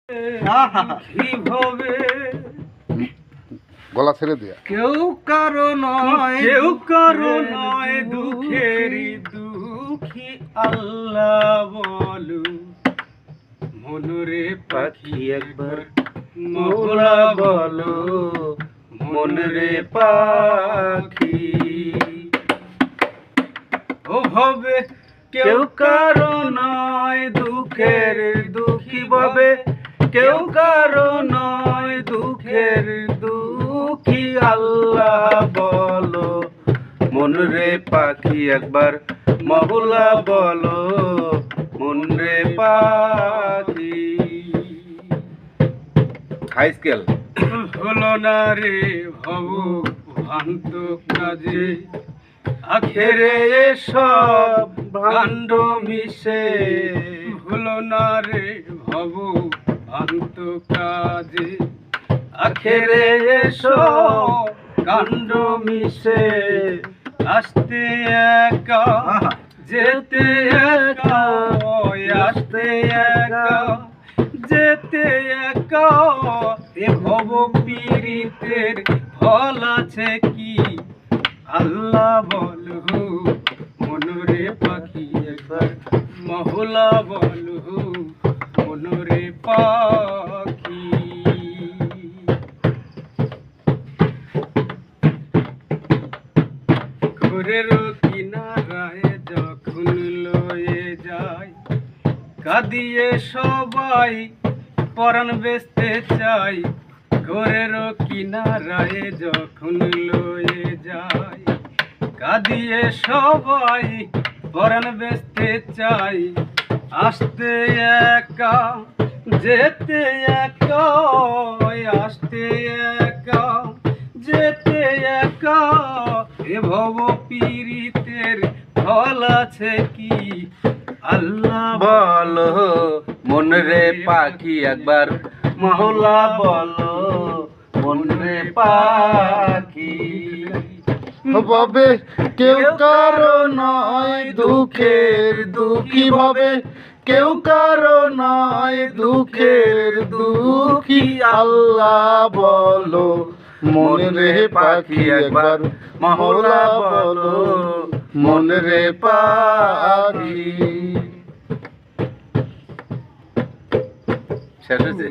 কিভাবে গলা ছেড়ে দিয়া কেউ কারো নয় দুঃখেরই দুঃখী আল্লাহ বলু মনরে পাখি একবার মৌলা বলো মনরে পাখি ও হবে কেউ কারো নয় দুঃখের দুঃখী ভাবে কেউ কারো নয় দুঃখের দুঃখী আল্লাহ বলো মনরে পাখি একবার মৌলা বলো মনরে পাখি। হাই স্কেল হলো না রে ভব ভ্রান্ত কাজে আখেরে সব ভাণ্ড মিশে হলো না রে ভব ভ্রান্ত কাজে আখেরে সব কাণ্ড মিশে আসতে একা যেতে একা আসতে একা যেতে একা এ ভব পীড়িতের ফল আছে কি আল্লাহ বলু মনরে পাখি একবার মহলা বলু মনরে পাখি। ঘরের কিনারায় যখন লয়ে যায় কাঁদিয়ে সবাই পরাণ বেচতে চাই ঘরের কিনারায় যখন লয়ে যায় কাঁদিয়ে সবাই পরাণ বেচতে চাই আসতে একা যেতে একা আসতে একা যেতে একা এ ভব পীড়িতের ফল আছে কি আল্লাহ বলো মনরে পাখি একবার মহলা বলো মনরে পাখি। ভাবে কেউ কারো নয় দুঃখের দুঃখী ভাবে কেউ কারো নয় দুঃখের দুঃখী আল্লাহ বলো মনরে পাখি একবার মহলা বলো মনরে পাখি। শেষ হয়েছে